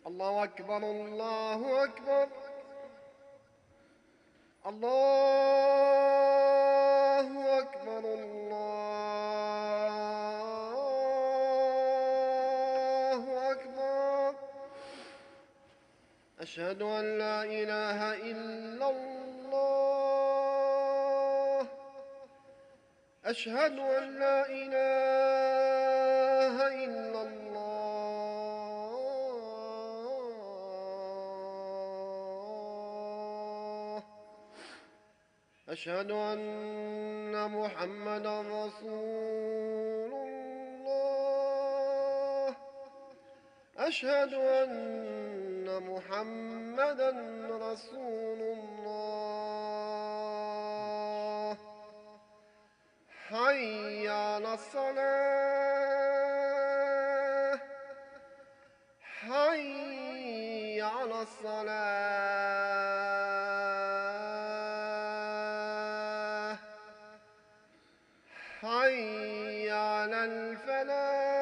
الله أكبر الله أكبر الله أكبر الله أكبر أشهد أن لا إله إلا الله أشهد أن لا إله إلا الله أشهد أن محمدا رسول الله أشهد أن محمدا رسول الله حي على الصلاة حي على الصلاة حي على الفلاح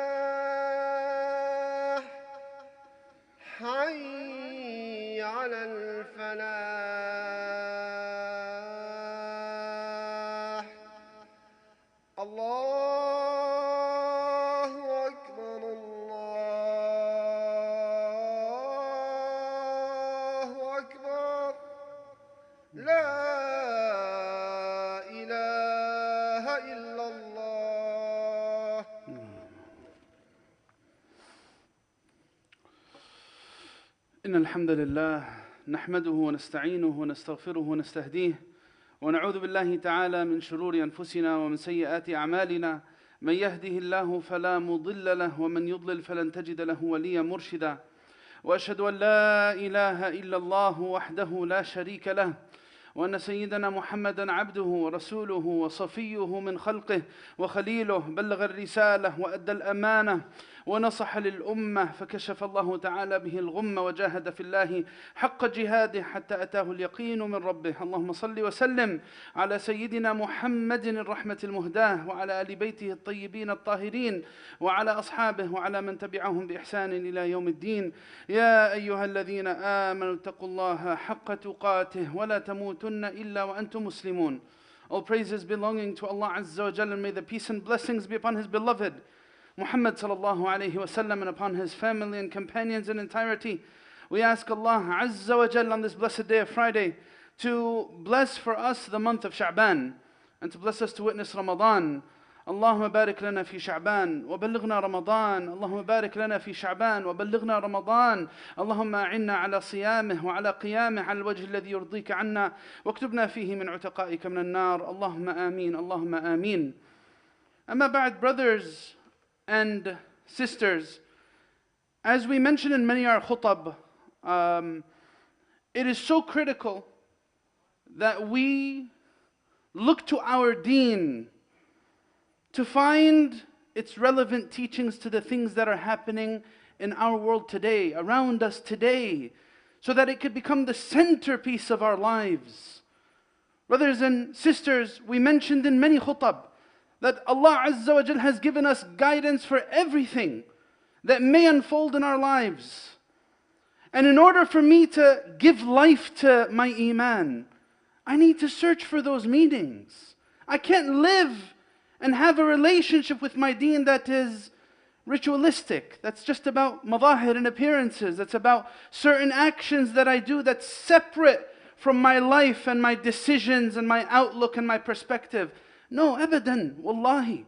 حي على الفلاح الله أكبر الله أكبر لا إله إلا الله. إن الحمد لله نحمده ونستعينه ونستغفره ونستهديه ونعوذ بالله تعالى من شرور أنفسنا ومن سيئات أعمالنا من يهده الله فلا مضل له ومن يضلل فلن تجد له وليا مرشدا وأشهد أن لا إله إلا الله وحده لا شريك له وأن سيدنا محمدا عبده ورسوله وصفيه من خلقه وخليله بلغ الرسالة وأدى الأمانة ونصح للأمة فكشف الله تعالى به الغمة وجاهد في الله حق جهاده حتى أتاه اليقين من ربه. اللهم صل وسلم على سيدنا محمد الرحمة المهداة وعلى آل بيته الطيبين الطاهرين وعلى أصحابه وعلى من تبعهم بإحسان إلى يوم الدين. يا أيها الذين آمنوا اتقوا الله حق تقاته ولا تموتن إلا وأنتم مسلمون. All praises belonging to Allah Azza wa Jalla, and may the peace and blessings be upon His beloved Muhammad sallallahu alayhi wa sallam and upon his family and companions in entirety. We ask Allah Azza wa Jalla on this blessed day of Friday to bless for us the month of Sha'ban and to bless us to witness Ramadan. Allahumma barik lana fi Sha'ban wa ballighna Ramadan. Allahumma barik lana fi Sha'ban wa ballighna Ramadan. Allahumma a'inna ala siyamih wa ala qiyamih ala al-wajh alladhi yurdika 'anna waktubna fihi min 'utaqa'ika min an-nar. Allahumma ameen. Allahumma ameen. Amma ba'd, brothers and sisters, as we mentioned in many our khutab, it is so critical that we look to our deen to find its relevant teachings to the things that are happening in our world today, around us today, so that it could become the centerpiece of our lives. Brothers and sisters, we mentioned in many khutab that Allah Azza wa Jal has given us guidance for everything that may unfold in our lives. And in order for me to give life to my iman, I need to search for those meanings. I can't live and have a relationship with my deen that is ritualistic, that's just about madahir and appearances, that's about certain actions that I do that's separate from my life and my decisions and my outlook and my perspective. No, abadan, wallahi.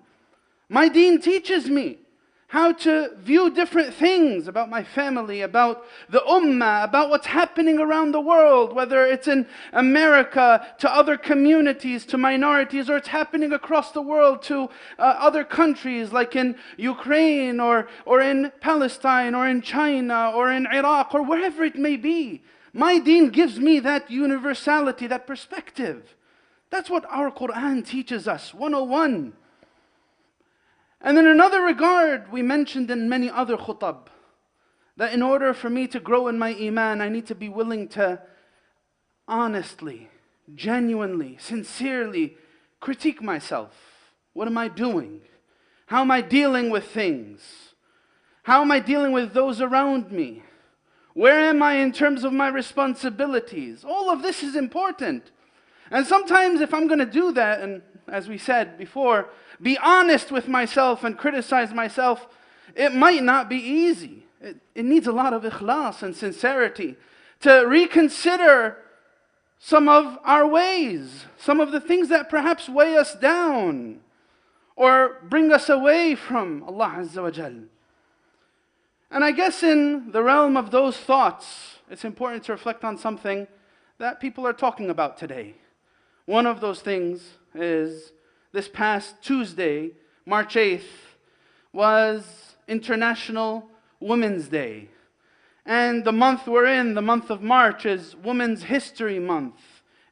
My deen teaches me how to view different things about my family, about the ummah, about what's happening around the world, whether it's in America, to other communities, to minorities, or it's happening across the world to other countries like in Ukraine or in Palestine or in China or in Iraq or wherever it may be. My deen gives me that universality, that perspective. That's what our Quran teaches us, 101. And in another regard, we mentioned in many other khutab, that in order for me to grow in my iman, I need to be willing to honestly, genuinely, sincerely critique myself. What am I doing? How am I dealing with things? How am I dealing with those around me? Where am I in terms of my responsibilities? All of this is important. And sometimes if I'm going to do that, and as we said before, be honest with myself and criticize myself, it might not be easy. It needs a lot of ikhlas and sincerity to reconsider some of our ways, some of the things that perhaps weigh us down or bring us away from Allah Azza wa Jal. And I guess in the realm of those thoughts, it's important to reflect on something that people are talking about today. One of those things is this past Tuesday, March 8th, was International Women's Day. And the month we're in, the month of March, is Women's History Month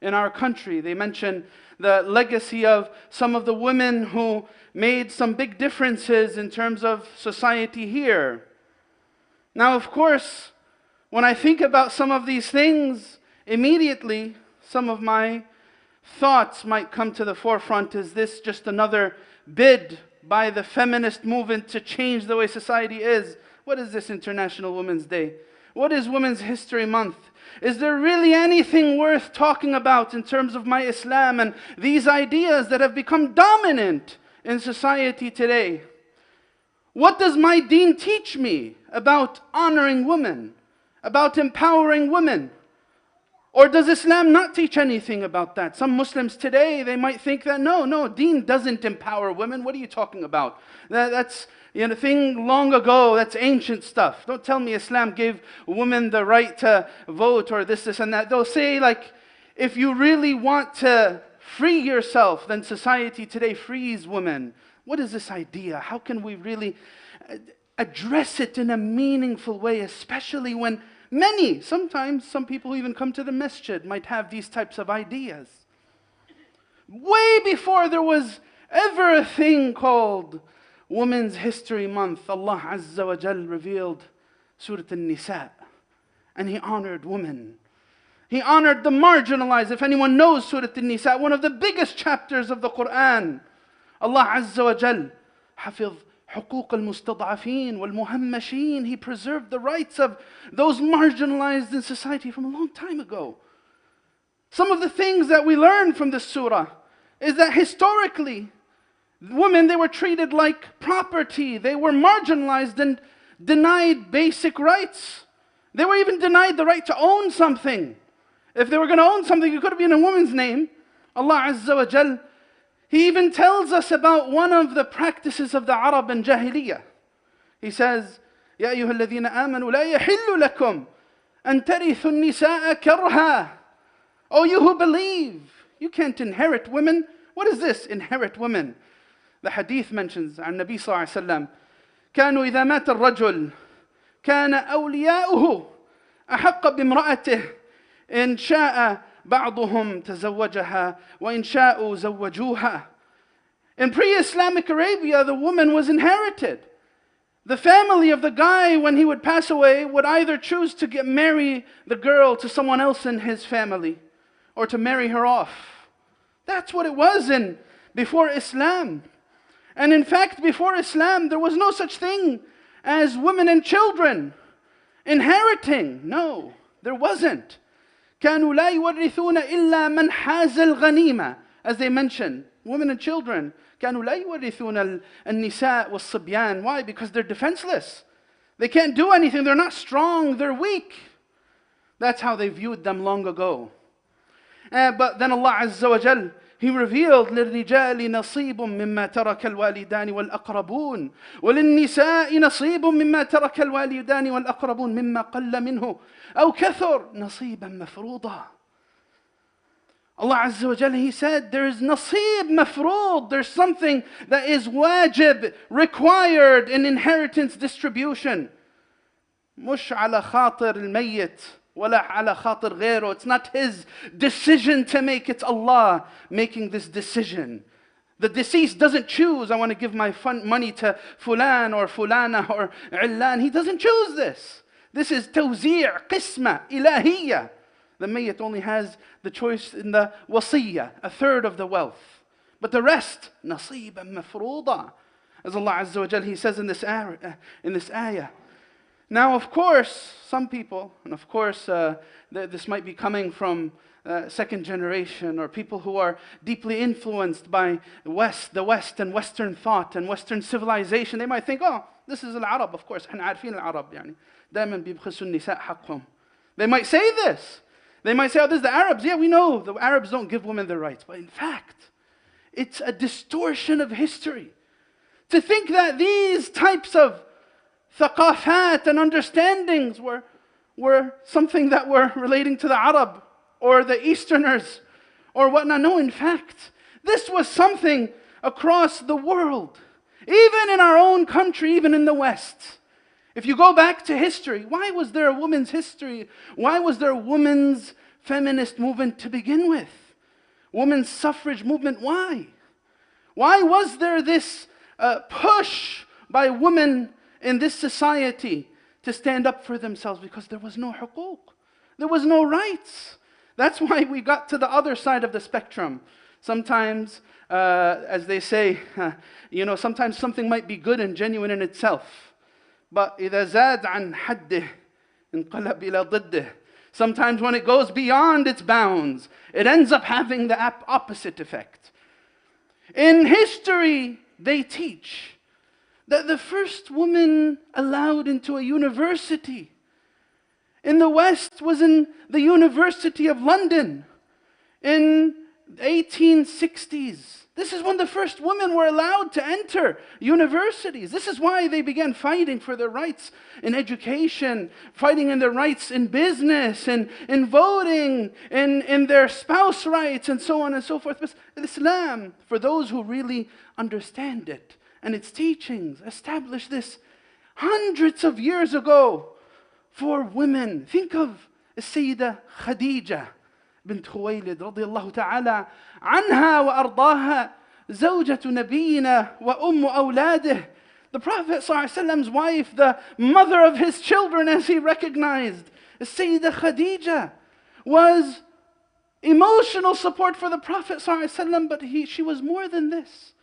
in our country. They mention the legacy of some of the women who made some big differences in terms of society here. Now, of course, when I think about some of these things, immediately some of my thoughts might come to the forefront. Is this just another bid by the feminist movement to change the way society is? What is this International Women's Day? What is Women's History Month? Is there really anything worth talking about in terms of my Islam and these ideas that have become dominant in society today? What does my deen teach me about honoring women, about empowering women? Or does Islam not teach anything about that? Some Muslims today, they might think that no, deen doesn't empower women. What are you talking about? That's a thing long ago, that's ancient stuff. Don't tell me Islam gave women the right to vote or this and that. They'll say, like, if you really want to free yourself, then society today frees women. What is this idea? How can we really address it in a meaningful way, especially when sometimes some people who even come to the masjid might have these types of ideas. Way before there was ever a thing called Women's History Month, Allah Azza wa Jal revealed Surah An-Nisa, and He honored women. He honored the marginalized. If anyone knows Surah An-Nisa, one of the biggest chapters of the Quran, Allah Azza wa Jal حفظ حقوق المستضعفين والمهمشين. He preserved the rights of those marginalized in society from a long time ago. Some of the things that we learn from this surah is that historically, women, they were treated like property. They were marginalized and denied basic rights. They were even denied the right to own something. If they were going to own something, it could have been a woman's name. Allah Azza wa Jal, He even tells us about one of the practices of the Arab and Jahiliyyah. He says, يَا أَيُّهَا الَّذِينَ آمَنُوا لَا يَحِلُّ لَكُمْ أَن تَرِثُوا النِّسَاءَ كَرْهًا. Oh, you who believe, you can't inherit women. What is this, inherit women? The hadith mentions عن النبي صلى الله عليه وسلم كانوا إذا مات الرجل كان أولياؤه أحق بامرأته إن شاء بعضهم تزوجها وإن شاءوا زوجوها. In pre-Islamic Arabia, the woman was inherited. The family of the guy, when he would pass away, would either choose to marry the girl to someone else in his family or to marry her off. That's what it was before Islam. And in fact, before Islam, there was no such thing as women and children inheriting. No, there wasn't. كانوا لا يورثون إلا من حاز الغنيمة. As they mention, women and children كانوا لا يورثون النساء والصبيان. Why? Because they're defenseless. They can't do anything. They're not strong. They're weak. That's how they viewed them long ago. But then Allah Azza wa Jal, He revealed للرجال نصيب مما ترك الوالدان والأقربون وللنساء نصيب مما ترك الوالدان والأقربون مما قل منه أو كثر نصيبا مفروضا. Allah Azza wa Jal, He said, there is nasib mafrood. There's something that is wajib, required in inheritance distribution. مش على خاطر الميت ولا على خاطر غيره. It's not his decision to make. It's Allah making this decision. The deceased doesn't choose, I want to give my money to fulan or fulana or illan. He doesn't choose this. This is tawzi' qisma ilahiyya. The mayyit only has the choice in the wasiyya, a third of the wealth. But the rest, nasiban mafruda. As Allah Azza wa Jal, He says in this ayah, Now, of course, some people, and of course, this might be coming from second generation or people who are deeply influenced by the West and Western thought and Western civilization. They might think, oh, this is al-Arab, of course. احنا عارفين العرب يعني. دائما بيبخسوا النساء حقهم. They might say this. They might say, oh, this is the Arabs. Yeah, we know the Arabs don't give women their rights. But in fact, it's a distortion of history. To think that these types of thaqafat and understandings were something that were relating to the Arab or the Easterners or whatnot. No, in fact, this was something across the world. Even in our own country, even in the West. If you go back to history, why was there a women's history? Why was there a women's feminist movement to begin with? Women's suffrage movement, why? Why was there this push by women in this society to stand up for themselves? Because there was no huquq. There was no rights. That's why we got to the other side of the spectrum. Sometimes, as they say, sometimes something might be good and genuine in itself. But إذا زاد عن حده انقلب إلى ضده. Sometimes when it goes beyond its bounds, it ends up having the opposite effect. In history, they teach that the first woman allowed into a university in the West was in the University of London in the 1860s. This is when the first women were allowed to enter universities. This is why they began fighting for their rights in education, fighting in their rights in business, and in voting, in their spouse rights, and so on and so forth. But Islam, for those who really understand it, and its teachings, established this hundreds of years ago for women. Think of Sayyida Khadija بنت خويلد رضي الله تعالى عنها وأرضاها زوجة نبينا وأم أولاده. The Prophet ﷺ's wife, the mother of his children, as he recognized, Sayyida Khadija, was emotional support for the Prophet ﷺ, but she was more than this.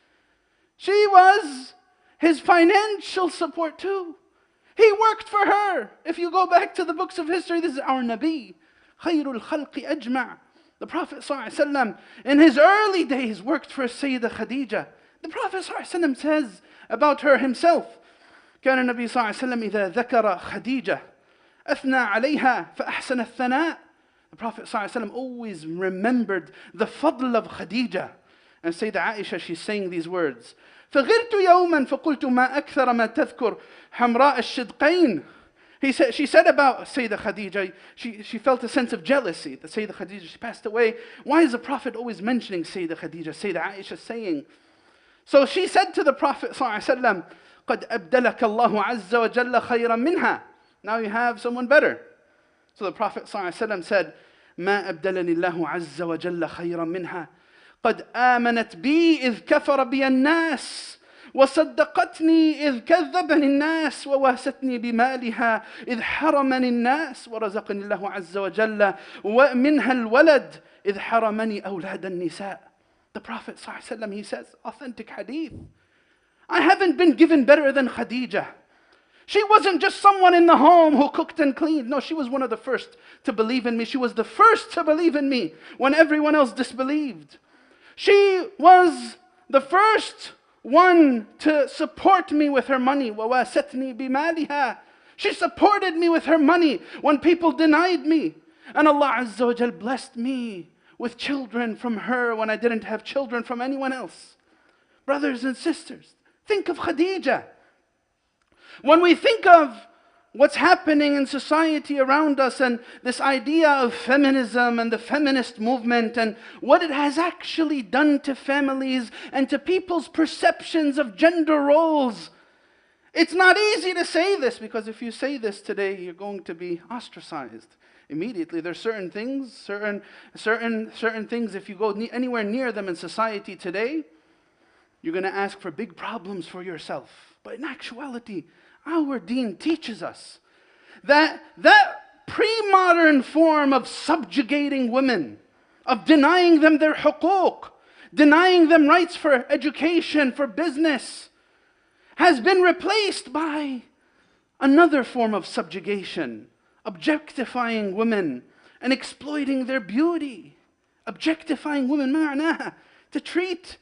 She was his financial support too. He worked for her. If you go back to the books of history, this is our Nabi. خير الخلق أجمع. The Prophet ﷺ in his early days worked for Sayyida Khadija. The Prophet ﷺ says about her himself, كان النبي صلى الله عليه وسلم إذا ذكر خديجة أثنى عليها فأحسن الثناء. The Prophet ﷺ always remembered the fadl of Khadija. And Sayyida Aisha, she's saying these words. فغرت يوما فقلت ما أكثر ما تذكر حمراء الشدقين. She said about Sayyida Khadija, she felt a sense of jealousy that Sayyida Khadija, she passed away. Why is the Prophet always mentioning Sayyida Khadija? Sayyida Aisha saying. So she said to the Prophet ﷺ, قَدْ أَبْدَلَكَ اللَّهُ عَزَّ وَجَلَّ خَيْرًا مِنْهَا. Now you have someone better. So the Prophet ﷺ said, مَا أَبْدَلَنِ اللَّهُ عَزَّ وَجَلَّ خَيْرًا مِنْهَا قَدْ آمَنَتْ بِي إِذْ كَفَرَ بِيَ النَّاسِ وصدقتني إذ كذبني الناس وواستني بمالها إذ حرمني الناس ورزقني الله عز وجل ومنها الولد إذ حرمني أولاد النساء. The Prophet ﷺ, he says, authentic hadith, I haven't been given better than Khadija. She wasn't just someone in the home who cooked and cleaned. No, she was one of the first to believe in me. She was the first to believe in me when everyone else disbelieved. She was the first one to support me with her money. وَوَاسَتْنِي بِمَالِهَا. She supported me with her money when people denied me. And Allah Azza wa Jal blessed me with children from her when I didn't have children from anyone else. Brothers and sisters, think of Khadija. When we think of what's happening in society around us and this idea of feminism and the feminist movement and what it has actually done to families and to people's perceptions of gender roles, it's not easy to say this, because if you say this today, you're going to be ostracized immediately. There's certain things, certain things, if you go anywhere near them in society today, you're going to ask for big problems for yourself. But in actuality, our deen teaches us that pre-modern form of subjugating women, of denying them their huquq, denying them rights for education, for business, has been replaced by Another form of subjugation, objectifying women and exploiting their beauty. Objectifying women, معناها, to treat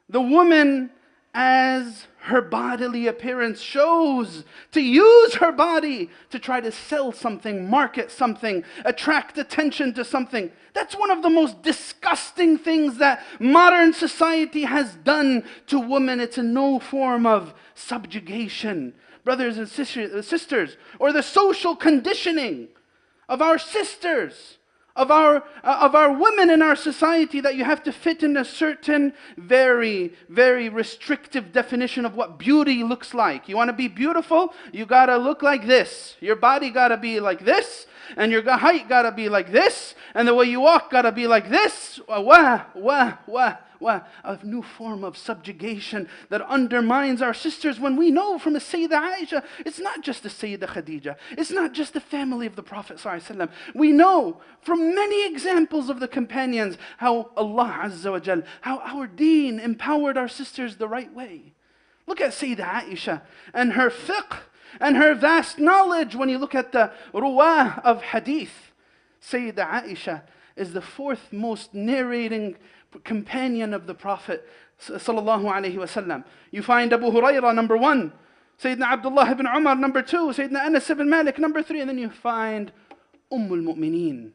the woman as her bodily appearance shows, to use her body to try to sell something, market something, attract attention to something. That's one of the most disgusting things that modern society has done to women. It's a no form of subjugation, brothers and sisters, or the social conditioning of our sisters, of our women in our society, that you have to fit in a certain very, very restrictive definition of what beauty looks like. You want to be beautiful? You got to look like this. Your body got to be like this, and your height got to be like this, and the way you walk got to be like this. A new form of subjugation that undermines our sisters, when we know from the Sayyidah Aisha, it's not just the Sayyidah Khadija, it's not just the family of the Prophet ﷺ. We know from many examples of the companions how Allah Azza wa Jal, how our deen empowered our sisters the right way. Look at Sayyidah Aisha and her fiqh and her vast knowledge. When you look at the ruwah of hadith, Sayyidah Aisha is the fourth most narrating companion of the Prophet sallallahu alaihi wasallam. You find Abu Hurairah number 1, Sayyidina Abdullah ibn Umar number 2, Sayyidina Anas ibn Malik number 3, and then you find al-Mu'mineen,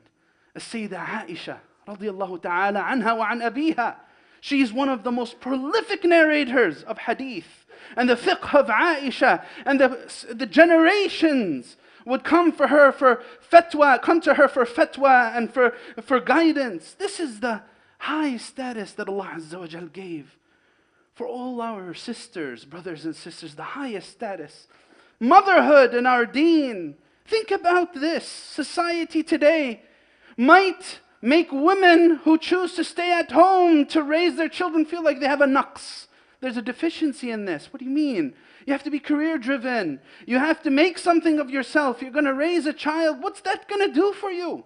Sayyidina Aisha radiyallahu ta'ala anha wa an abiha. She's one of the most prolific narrators of hadith and the fiqh of Aisha, and the generations would come to her for fatwa and for guidance. This is the high status that Allah Azza wa Jal gave for all our sisters, brothers and sisters, the highest status. Motherhood in our deen. Think about this. Society today might make women who choose to stay at home to raise their children feel like they have a naqs. There's a deficiency in this. What do you mean? You have to be career driven. You have to make something of yourself. You're going to raise a child. What's that going to do for you?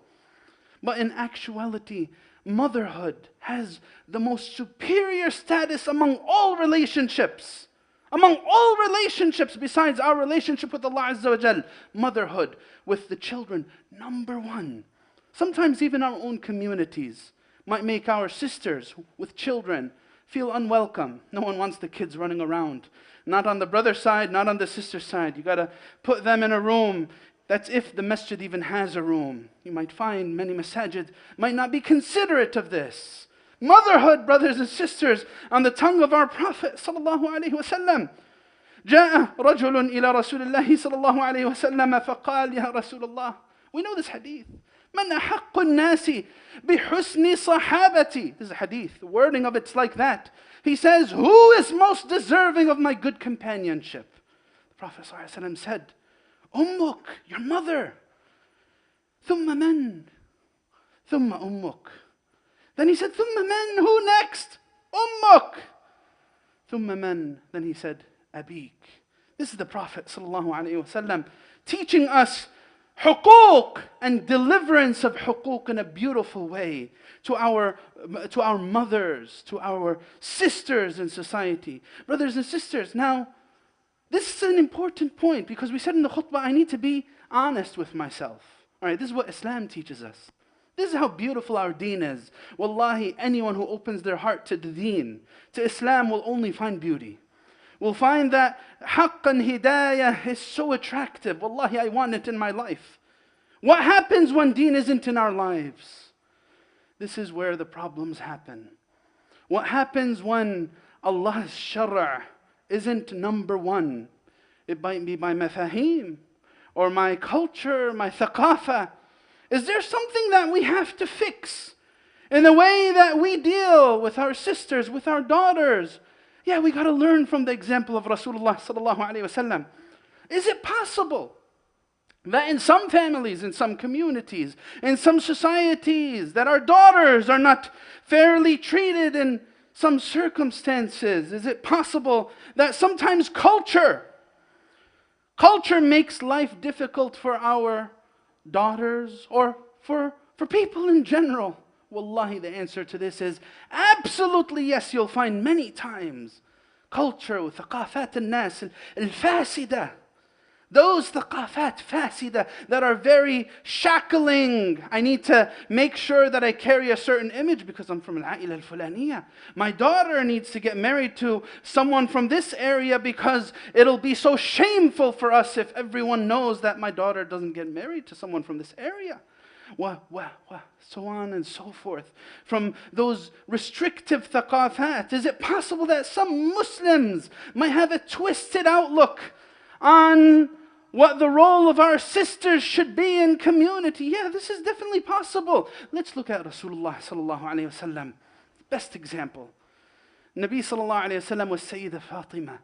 But in actuality, motherhood has the most superior status among all relationships. Among all relationships besides our relationship with Allah Azza wa Jal. Motherhood with the children, number 1. Sometimes even our own communities might make our sisters with children feel unwelcome. No one wants the kids running around. Not on the brother side, not on the sister side. You got to put them in a room. That's if the masjid even has a room. You might find many masajid might not be considerate of this. Motherhood, brothers and sisters, on the tongue of our Prophet sallallahu alaihi wasallam. جاء رجل إلى رسول الله صلى الله عليه وسلم فقال يا رسول الله. We know this hadith. من أحق الناس بحسن صحابتي. This is a hadith. The wording of it's like that. He says, who is most deserving of my good companionship? The Prophet ﷺ said, Ummuk, your mother. ثم من? ثم أمك. Then he said, ثم من? Who next? Ummuk. ثم من? Then he said, Abik. This is the Prophet ﷺ teaching us huquq and deliverance of huquq in a beautiful way to our mothers, to our sisters in society. Brothers and sisters, now, this is an important point because we said in the khutbah, I need to be honest with myself. All right, this is what Islam teaches us. This is how beautiful our deen is. Wallahi, anyone who opens their heart to the deen, to Islam, will only find beauty. Will find that haqq and hidayah is so attractive. Wallahi, I want it in my life. What happens when deen isn't in our lives? This is where the problems happen. What happens when Allah's shara' isn't number 1? It might be my mafahim, or my culture, my thaqafa. Is there something that we have to fix in the way that we deal with our sisters, with our daughters? Yeah, we got to learn from the example of Rasulullah sallallahu alaihi wasallam. Is it possible that in some families, in some communities, in some societies, that our daughters are not fairly treated in some circumstances? Is it possible that sometimes culture makes life difficult for our daughters or for people in general? Wallahi, the answer to this is absolutely yes. You'll find many times culture, thaqafat al-nas, al-fasida, Those thaqafat fasida that are very shackling. I need to make sure that I carry a certain image because I'm from al-a'ila al-fulaniya. My daughter needs to get married to someone from this area because it'll be so shameful for us if everyone knows that my daughter doesn't get married to someone from this area. So on and so forth. From those restrictive thaqafat, is it possible that some Muslims might have a twisted outlook on what the role of our sisters should be in community? Yeah, this is definitely possible. Let's look at Rasulullah sallallahu alayhi wasallam. Best example. Nabi sallallahu alayhi wasallam was Sayyidah Fatima,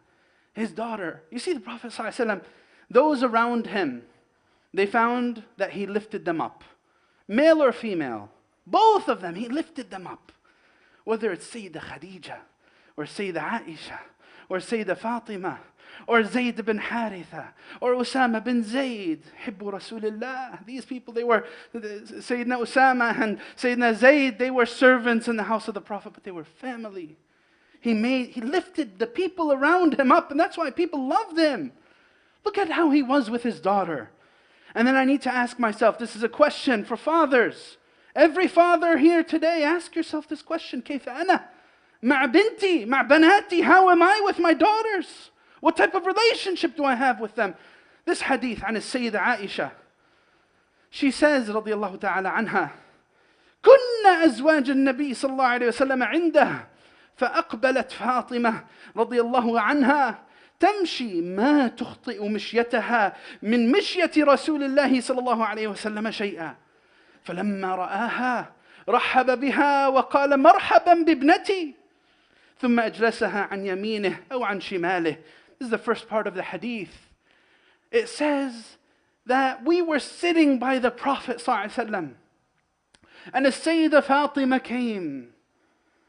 his daughter. You see the Prophet sallallahu alayhi wasallam, those around him, they found that he lifted them up. Male or female, both of them, he lifted them up. Whether it's Sayyidah Khadija, or Sayyidah Aisha, or Sayyidah Fatima, or Zayd bin Haritha, or Osamah bin Zayd, Hibbu Rasulullah. These people, they were, Sayyidina Osamah and Sayyidina Zayd, they were servants in the house of the Prophet, but they were family. He lifted the people around him up, and that's why people loved him. Look at how he was with his daughter. And then I need to ask myself, this is a question for fathers. Every father here today, ask yourself this question. كيف أنا مع بنتي مع بناتي? How am I with my daughters? What type of relationship do I have with them? This hadith عن السيدة عائشة. She says رضي الله تعالى عنها, كنا أزواج النبي صلى الله عليه وسلم عنده فأقبلت فاطمة رضي الله عنها تمشي ما تخطئ مشيتها من مشية رسول الله صلى الله عليه وسلم شيئا فلما رآها رحب بها وقال مرحبا بابنتي ثم أجلسها عن يمينه أو عن شماله. This is the first part of the hadith. It says that we were sitting by the Prophet ﷺ, and as Sayyidah Fatima came.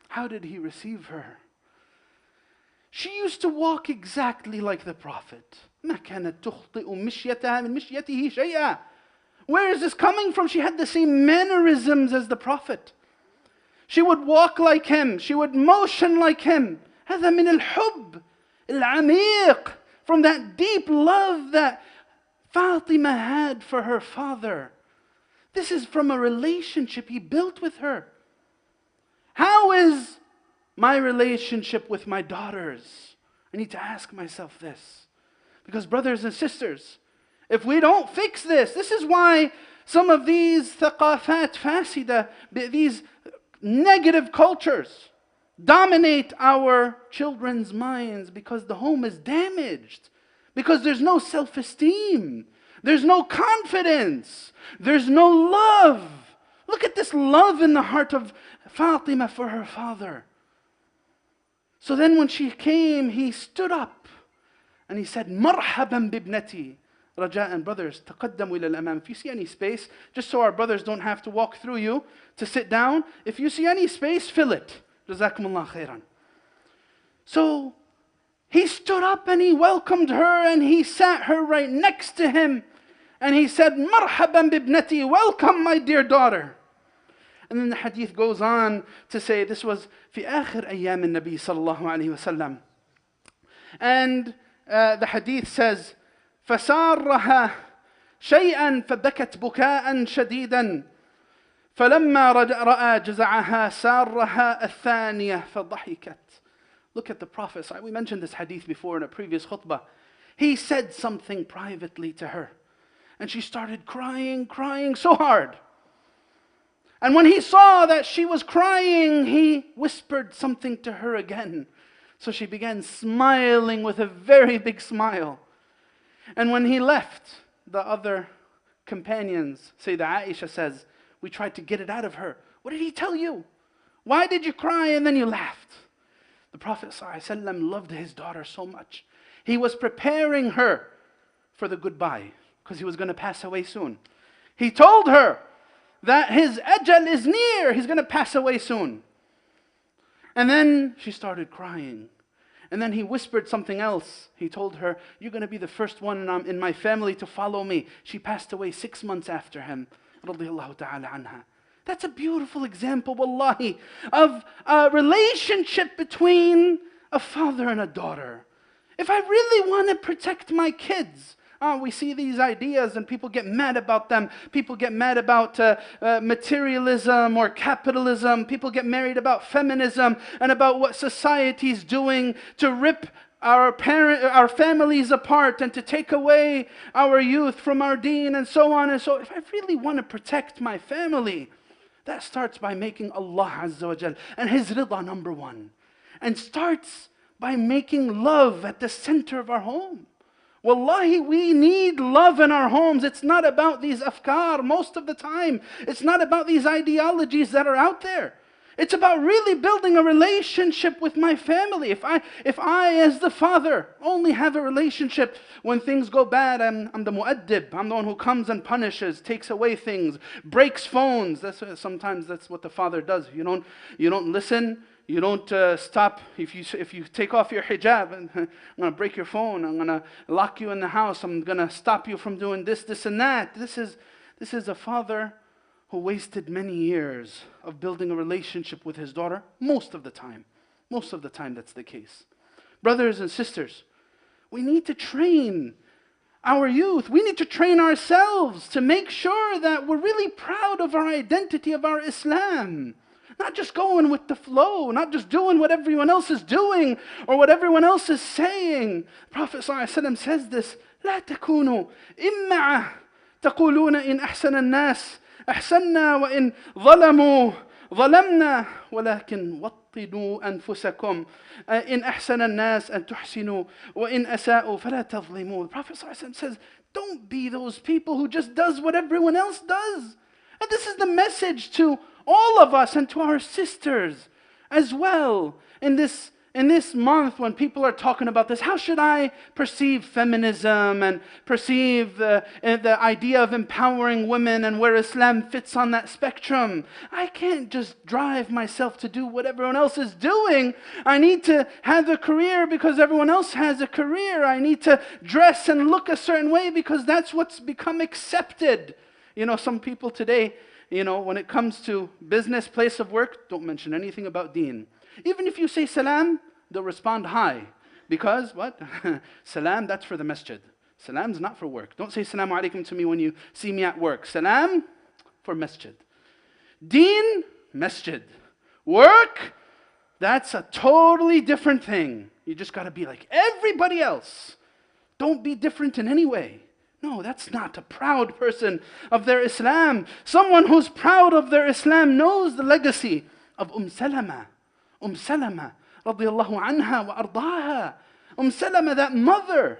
How did he receive her? She used to walk exactly like the Prophet. ما كانت تخطئ مشيتها من مشيته شيئا. Where is this coming from? She had the same mannerisms as the Prophet. She would walk like him. She would motion like him. هذا من الحب العميق, from that deep love that Fatima had for her father. This is from a relationship he built with her. How is my relationship with my daughters? I need to ask myself this. Because brothers and sisters, if we don't fix this, this is why some of these thaqafat fasida, these negative cultures, dominate our children's minds, because the home is damaged. Because there's no self-esteem. There's no confidence. There's no love. Look at this love in the heart of Fatima for her father. So then when she came, he stood up and he said, Marhaban bibnati. Raja'an, brothers, taqaddamu ila al-amam. If you see any space, just so our brothers don't have to walk through you to sit down, if you see any space, fill it. Jazakumullah khairan. So he stood up and he welcomed her and he sat her right next to him. And he said, Marhaban bibnati, welcome my dear daughter. And then the hadith goes on to say this was في آخر أيام النبي صلى الله عليه وسلم. And the hadith says, فسارها شيئا فبكت بكاء شديدا فلما رأى جزعها سارها الثانية فضحكت. Look at the Prophet. We mentioned this hadith before in a previous khutbah. He said something privately to her. And she started crying so hard. And when he saw that she was crying, he whispered something to her again. So she began smiling with a very big smile. And when he left, the other companions, Sayyidah Aisha says, we tried to get it out of her. What did he tell you? Why did you cry and then you laughed? The Prophet ﷺ loved his daughter so much. He was preparing her for the goodbye, because he was going to pass away soon. He told her that his ajal is near, he's going to pass away soon. And then she started crying. And then he whispered something else. He told her, you're going to be the first one in my family to follow me. She passed away 6 months after him. Radiyallahu ta'ala anha. That's a beautiful example, wallahi, of a relationship between a father and a daughter. If I really want to protect my kids, We see these ideas and people get mad about them. People get mad about materialism or capitalism. People get married about feminism and about what society's doing to rip our families apart and to take away our youth from our deen and so on and so. If I really want to protect my family, that starts by making Allah Azza wa Jal and His rida number one. And starts by making love at the center of our home. Wallahi, we need love in our homes. It's not about these afkar most of the time. It's not about these ideologies that are out there. It's about really building a relationship with my family. If I as the father only have a relationship when things go bad, I'm the mu'addib. I'm the one who comes and punishes, takes away things, breaks phones. Sometimes that's what the father does. You don't listen. You don't stop. If you take off your hijab, and I'm going to break your phone. I'm going to lock you in the house. I'm going to stop you from doing this and that. This is a father who wasted many years of building a relationship with his daughter. Most of the time that's the case. Brothers and sisters, we need to train our youth. We need to train ourselves to make sure that we're really proud of our identity, of our Islam. Not just going with the flow, not just doing what everyone else is doing or what everyone else is saying. Prophet ﷺ says this, لا تكونوا إمعة تقولون إن أحسن الناس أحسننا وإن ظلموا ظلمنا ولكن وطنوا أنفسكم إن أحسن الناس أن تحسنوا وإن أساءوا فلا تظلموا. The Prophet ﷺ says, don't be those people who just does what everyone else does. And this is the message to all of us and to our sisters as well in this month when people are talking about this. How should I perceive feminism and perceive the idea of empowering women and where Islam fits on that spectrum? I can't just drive myself to do what everyone else is doing. I need to have a career because everyone else has a career. I need to dress and look a certain way because that's what's become accepted. Some people today, when it comes to business, place of work, don't mention anything about deen. Even if you say salam, they'll respond hi. Because what? Salam, that's for the masjid. Salam's not for work. Don't say salamu alaikum to me when you see me at work. Salam, for masjid. Deen, masjid. Work, that's a totally different thing. You just got to be like everybody else. Don't be different in any way. No, that's not a proud person of their Islam. Someone who's proud of their Islam knows the legacy of Salama, radiyallahu anha wa ardaha. Salama, that mother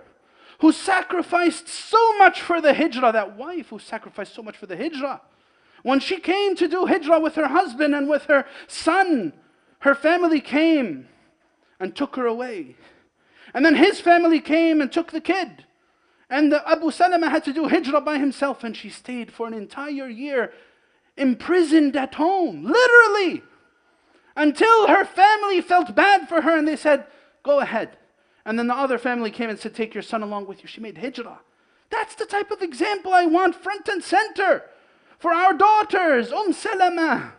who sacrificed so much for the hijrah, that wife who sacrificed so much for the hijrah. When she came to do hijrah with her husband and with her son, her family came and took her away. And then his family came and took the kid. And Abu Salama had to do hijrah by himself, and she stayed for an entire year imprisoned at home, literally, until her family felt bad for her and they said, go ahead. And then the other family came and said, take your son along with you. She made hijrah. That's the type of example I want front and center for our daughters. Salama,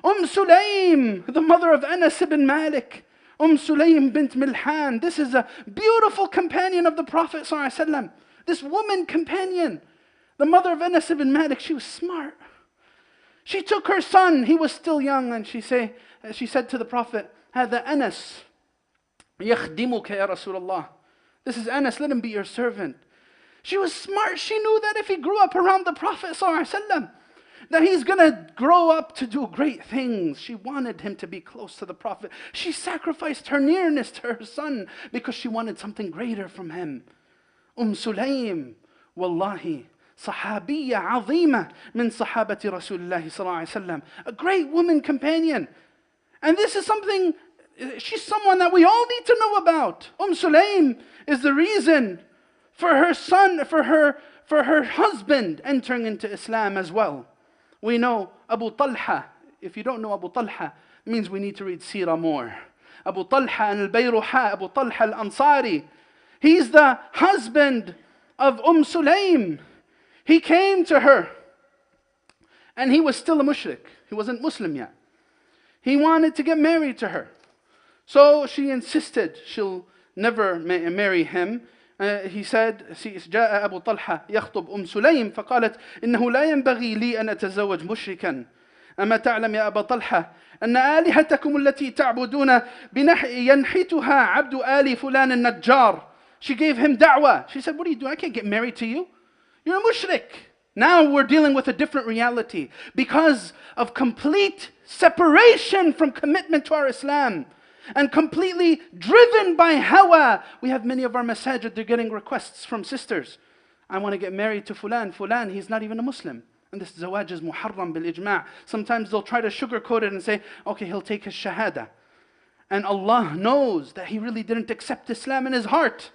Sulaym, the mother of Anas ibn Malik. Sulaym bint Milhan. This is a beautiful companion of the Prophet ﷺ. This woman companion, the mother of Anas ibn Malik, she was smart. She took her son, he was still young, and she said to the Prophet, هذا Anas يخدمك يا رسول الله. This is Anas, let him be your servant. She was smart. She knew that if he grew up around the Prophet ﷺ, that he's going to grow up to do great things. She wanted him to be close to the Prophet. She sacrificed her nearness to her son because she wanted something greater from him. Sulaym, wallahi, صحابية عظيمة من صحابة رسول الله صلى الله عليه وسلم. A great woman companion. And this is something, she's someone that we all need to know about. Sulaym is the reason for her son, for her husband entering into Islam as well. We know Abu Talha. If you don't know Abu Talha, it means we need to read Seerah more. Abu Talha al-Bayruha, Abu Talha al-Ansari. He's the husband of Sulaym. He came to her and he was still a mushrik. He wasn't Muslim yet. He wanted to get married to her. So she insisted she'll never marry him He said, جاء أبو طلحة يخطب سليم فقالت إنه لا ينبغي لي أن أتزوج مشركا أما تعلم يا أبا طلحة أن آلهتكم التي تعبدون ينحتها عبد آل فلان النجار. She gave him da'wah. She said, what are you doing? I can't get married to you. You're a mushrik. Now we're dealing with a different reality because of complete separation from commitment to our Islam and completely driven by hawa. We have many of our masajid, they're getting requests from sisters. I want to get married to fulan, he's not even a Muslim. And this zawaj is muharram bil ijma'. Sometimes they'll try to sugarcoat it and say, okay, he'll take his shahada. And Allah knows that he really didn't accept Islam in his heart.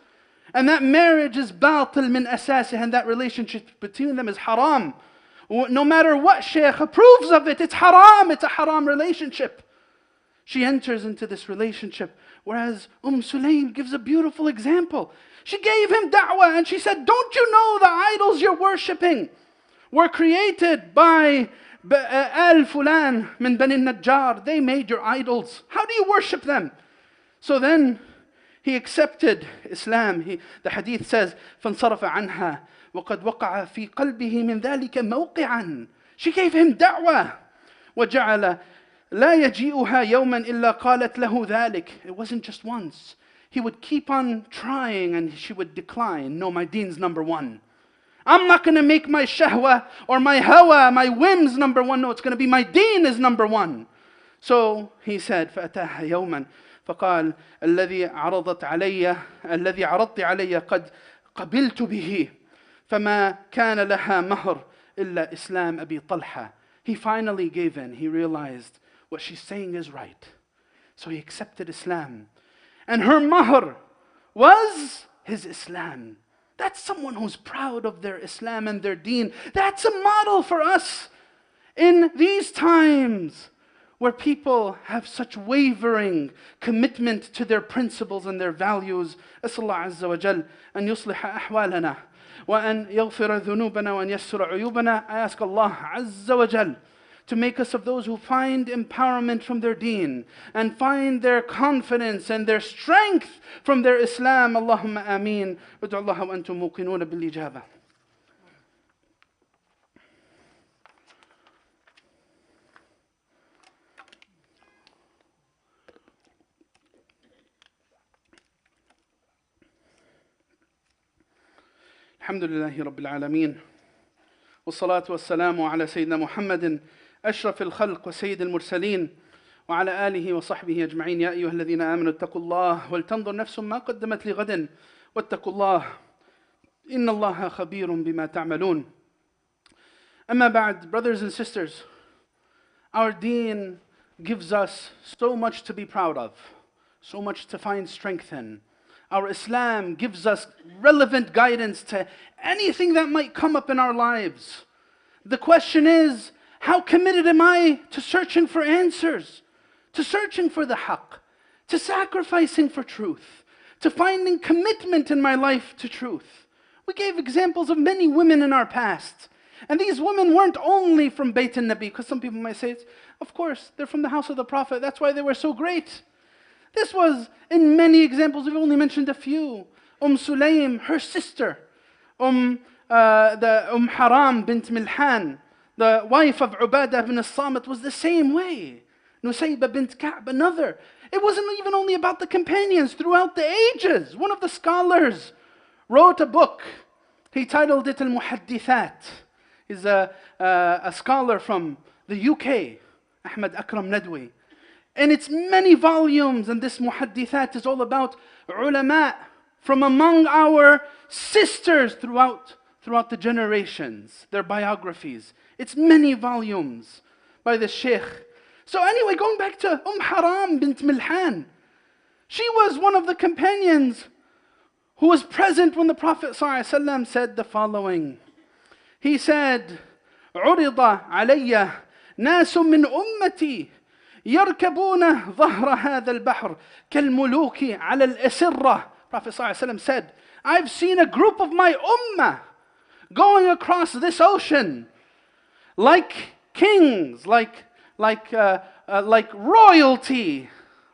And that marriage is batil min asasih, and that relationship between them is haram. No matter what shaykh approves of it, it's haram. It's a haram relationship. She enters into this relationship, whereas Sulaym gives a beautiful example. She gave him da'wah and she said, don't you know the idols you're worshipping were created by Al Fulan min Bani Najjar. They made your idols. How do you worship them? So then he accepted Islam. The hadith says, فَانْصَرَفَ عَنْهَا وَقَدْ وَقَعَ فِي قَلْبِهِ مِنْ ذَلِكَ مَوْقِعًا. She gave him da'wah. وَجَعَلَ لا يجيئها يوما إلا قالت له ذلك. It wasn't just once. He would keep on trying and she would decline. No, my deen's number one. I'm not going to make my shahwa or my hawa, my whims number one. No, it's going to be my deen is number one. So he said, فأتاها يوما فقال الذي عرضت علي قد قبلت به فما كان لها مهر إلا إسلام أبي طلحة. He finally gave in. He realized what she's saying is right. So he accepted Islam. And her mahr was his Islam. That's someone who's proud of their Islam and their deen. That's a model for us in these times where people have such wavering commitment to their principles and their values. أسأل الله عز وجل أن يصلح أحوالنا وأن يغفر ذنوبنا وأن يسر عيوبنا. I ask Allah عز وجل to make us of those who find empowerment from their deen and find their confidence and their strength from their Islam. Allahumma ameen. Ud'u Allah wa antum muqinuna bil ijaba. Alhamdulillahi Rabbil Alameen. والصلاة والسلام على سيدنا محمد أشرف الخلق وسيد المرسلين وعلى آله وصحبه أجمعين. يا أيها الذين آمنوا اتقوا الله ولتنظر نفس ما قدمت لغد واتقوا الله إن الله خبير بما تعملون. أما بعد, brothers and sisters, our deen gives us so much to be proud of, so much to find strength in. Our Islam gives us relevant guidance to anything that might come up in our lives. The question is, how committed am I to searching for answers, to searching for the haqq, to sacrificing for truth, to finding commitment in my life to truth? We gave examples of many women in our past. And these women weren't only from Bayt al-Nabi, because some people might say, of course, they're from the house of the Prophet, that's why they were so great. This was in many examples, we've only mentioned a few. Sulaym, her sister, Haram bint Milhan, the wife of Ubadah ibn al-Samit, was the same way. Nusayba bint Ka'b, another. It wasn't even only about the companions throughout the ages. One of the scholars wrote a book. He titled it Al-Muhaddithat. He's a scholar from the UK, Ahmad Akram Nadwi. And it's many volumes, and this Muhaddithat is all about ulama from among our sisters throughout the generations, their biographies. It's many volumes by the Shaykh. So anyway, going back to Haram bint Milhan. She was one of the companions who was present when the Prophet ﷺ said the following. He said, عُرِضَ عَلَيَّ نَاسٌ مِّنْ أُمَّتِي يَرْكَبُونَ ظَهْرَ هَذَا الْبَحْرِ كَالْمُلُوكِ عَلَى الْأَسِرَّةِ. Prophet ﷺ said, I've seen a group of my ummah going across this ocean like kings, like royalty,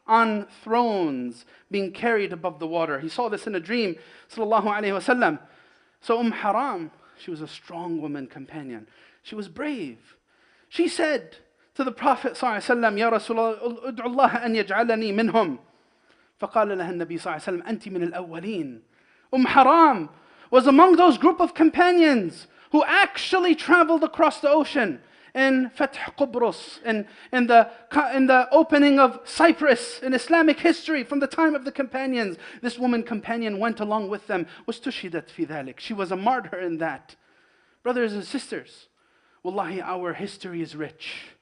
on thrones being carried above the water. He saw this in a dream, sallallahu alayhi wasallam. So Haram, she was a strong woman companion. She was brave. She said to the Prophet sallallahu alayhi wasallam, Ya Rasulullah, ud'u Allah an yaj'alani minhum. فقال لها النبي صلى الله عليه وسلم أنت من الأولين. Haram was among those group of companions who actually traveled across the ocean in Fath Qubrus, in the opening of Cyprus in Islamic history from the time of the companions. This woman companion went along with them. وَاسْتُشْهِدَتْ فِي ذَلِكَ. She was a martyr in that. Brothers and sisters, wallahi, our history is rich.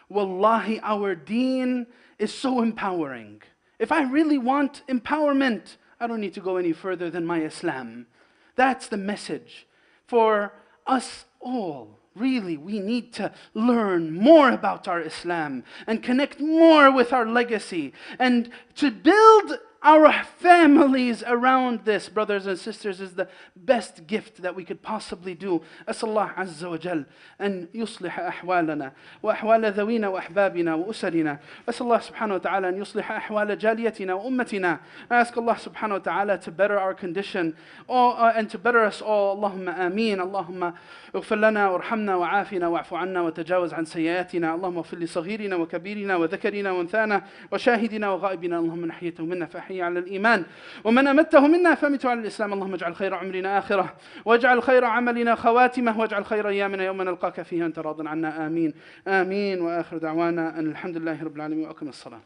Wallahi, our deen is so empowering. If I really want empowerment, I don't need to go any further than my Islam. That's the message for us all. Really, we need to learn more about our Islam and connect more with our legacy and to build our families around this, brothers and sisters, is the best gift that we could possibly do. أسأل الله عز وجل أن يصلح أحوالنا وأحوال ذوينا وأحبابنا وأسرنا. أسأل الله سبحانه وتعالى أن يصلح أحوال جاليتنا وأمتنا. I ask Allah subhanahu wa ta'ala to better our condition and to better us all. اللهم آمين. اللهم اغفر لنا وارحمنا وعافنا واعف عنا وتجاوز عن سيئاتنا. اللهم اغفر لصغيرنا وكبيرنا وذكرنا وانثانا وشاهدنا وغائبنا. اللهم من أحييته منا فأحيي على الإيمان ومن أمته منا فأمته على الإسلام. اللهم اجعل خير عمرنا آخرة واجعل خير عملنا خواتمه واجعل خير أيامنا يوم نلقاك فيه أنت راض عنا. آمين آمين. وآخر دعوانا أن الحمد لله رب العالمين وأقم الصلاة.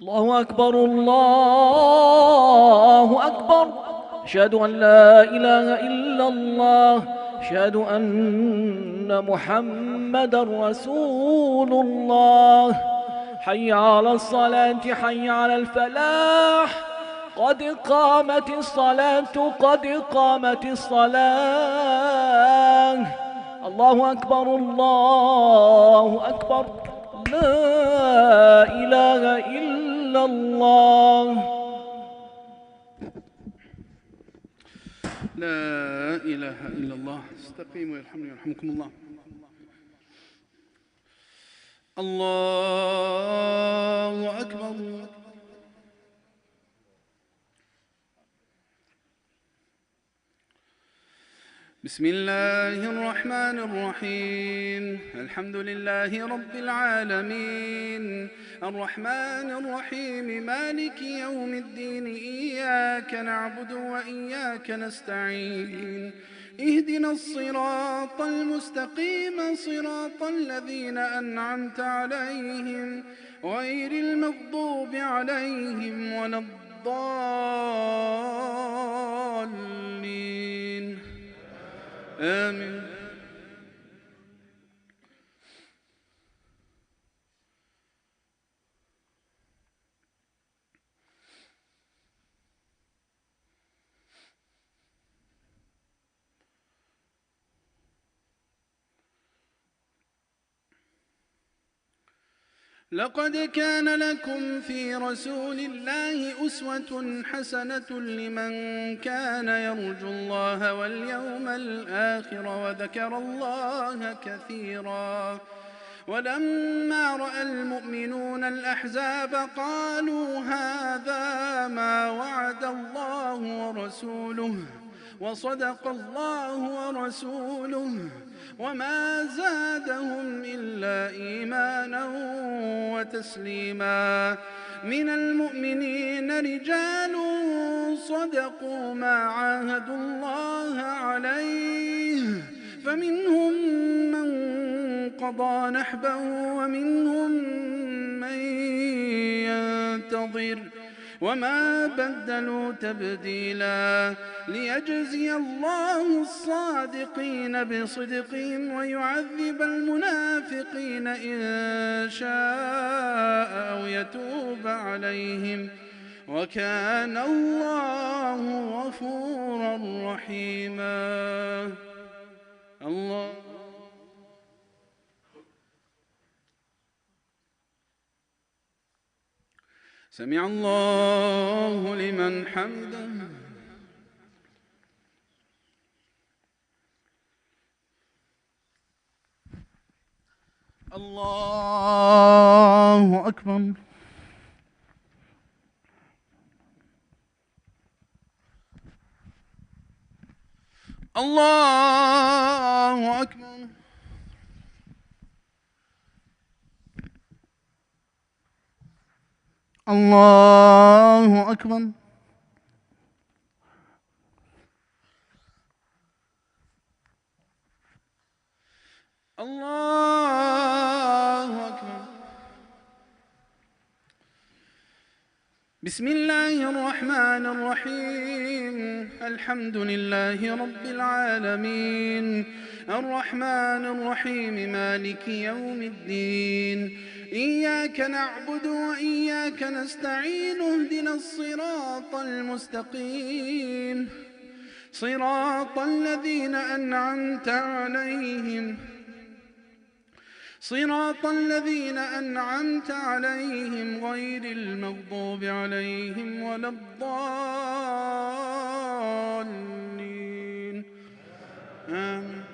الله أكبر الله أكبر. أشهد أن لا إله إلا الله. أشهد أن محمدا رسول الله. حي على الصلاة حي على الفلاح. قد قامت الصلاة قد قامت الصلاة. الله أكبر الله أكبر. لا إله إلا الله. لا إله إلا الله. استقيموا يرحمني ويرحمكم الله. الله أكبر. بسم الله الرحمن الرحيم. الحمد لله رب العالمين الرحمن الرحيم مالك يوم الدين. إياك نعبد وإياك نستعين. اهدنا الصراط المستقيم صراط الذين أنعمت عليهم غير المغضوب عليهم ولا الضالين. آمين. لقد كان لكم في رسول الله أسوة حسنة لمن كان يرجو الله واليوم الآخر وذكر الله كثيرا. ولما رأى المؤمنون الأحزاب قالوا هذا ما وعد الله ورسوله وصدق الله ورسوله وما زادهم إلا إيمانا وتسليما. من المؤمنين رجال صدقوا ما عاهدوا الله عليه فمنهم من قضى نحبه ومنهم من ينتظر وما بدلوا تبديلا. ليجزي الله الصادقين بصدقهم ويعذب المنافقين إن شاء أو يتوب عليهم وكان الله غفورا رحيما. الله سمع الله لمن حمده. الله أكبر. الله أكبر. الله أكبر. الله أكبر. بسم الله الرحمن الرحيم. الحمد لله رب العالمين الرحمن الرحيم مالك يوم الدين إياك نعبد وإياك نستعين اهدنا الصراط المستقيم صراط الذين أنعمت عليهم غير المغضوب عليهم ولا الضالين آمين.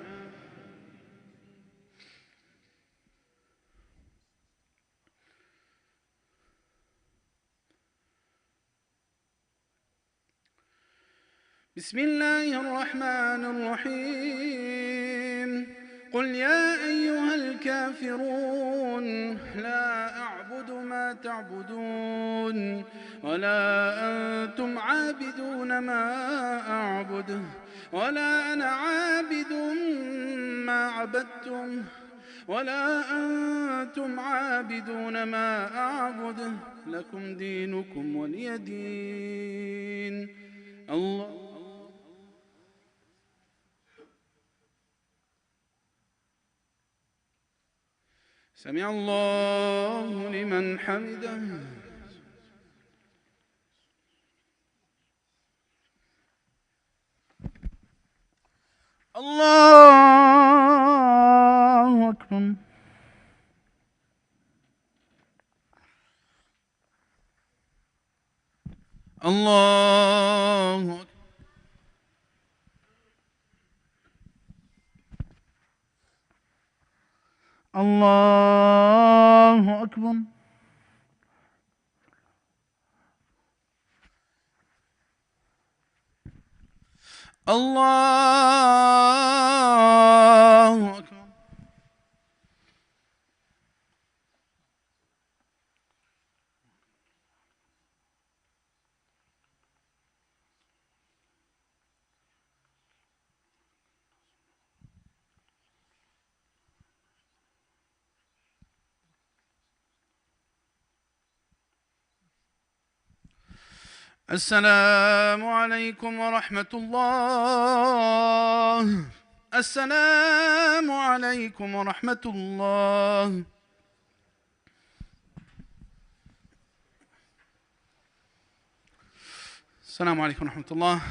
بسم الله الرحمن الرحيم قل يا أيها الكافرون لا أعبد ما تعبدون ولا أنتم عابدون ما أعبد ولا أنا عابد ما عبدتم ولا أنتم عابدون ما أعبد لكم دينكم ولي دين. الله سمع الله لمن حمده. الله أكبر. الله أكبر. الله أكبر. الله أكبر. السلام عليكم ورحمة الله. السلام عليكم ورحمة الله. Assalamu alaikum wa rahmatullah.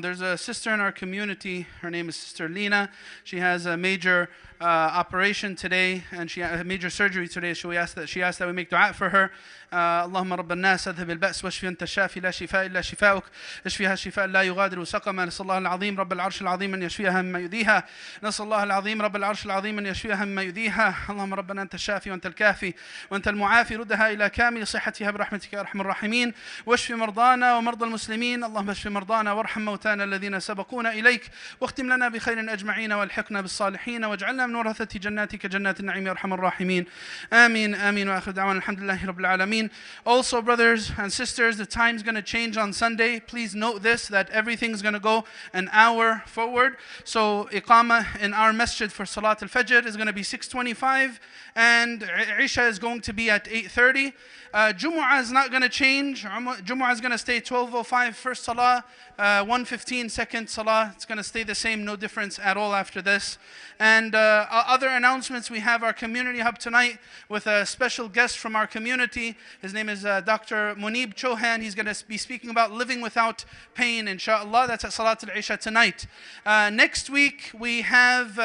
There's a sister in our community. Her name is Sister Lina. She has a major operation today, and she had a major surgery today. So she asked that we make dua for her. اللهم رب الناس اذهب البأس واشفي أنت الشافي لا شفاء إلا شفاؤك اشفيها شفاء لا يغادر سقما. نسأل الله العظيم رب العرش العظيم أن يشفيها مما يؤذيها. نسأل الله العظيم رب العرش العظيم أن يشفيها مما يؤذيها. اللهم ربنا أنت الشافي وأنت الكافي وأنت المعافي ردها إلى كامل صحتها برحمتك يا أرحم الراحمين. واشف مرضانا ومرضى المسلمين. اللهم اشف مرضانا وارحم موتانا الذين سبقونا إليك واختم لنا بخير أجمعين والحقنا بالصالحين واجعلنا من ورثة جناتك جنات النعيم يا أرحم الراحمين. آمين آمين وآخر دعوانا الحمد لله رب العالمين. Also, brothers and sisters, the time's going to change on Sunday. Please note this, that everything's going to go an hour forward. So Iqamah in our masjid for Salat al-Fajr is going to be 6:25 and Isha is going to be at 8:30. Jumu'ah is not going to change. Jumu'ah is going to stay 12:05 first Salah, 1:15 second Salah. It's going to stay the same, no difference at all after this. And other announcements, we have our community hub tonight with a special guest from our community. His name is Dr. Munib Chohan. He's going to be speaking about living without pain, inshallah. That's at Salat al-Isha tonight. Next week, we have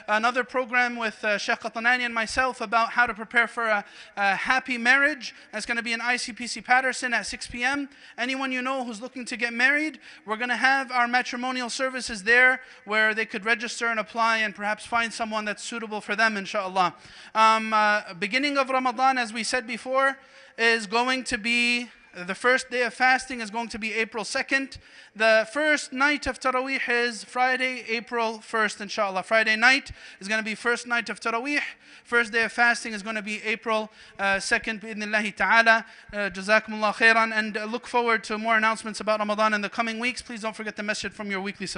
another program with Shaykh Osamah and myself about how to prepare for a happy marriage. It's going to be in ICPC Patterson at 6 p.m. Anyone you know who's looking to get married, we're going to have our matrimonial services there where they could register and apply and perhaps find someone that's suitable for them, inshallah. Beginning of Ramadan, as we said before, is going to be, the first day of fasting is going to be April 2nd. The first night of Taraweeh is Friday, April 1st, inshallah. Friday night is going to be first night of Taraweeh. First day of fasting is going to be April 2nd, bi'idhnillahi ta'ala. Jazakumullah khairan. And look forward to more announcements about Ramadan in the coming weeks. Please don't forget the message from your weekly support.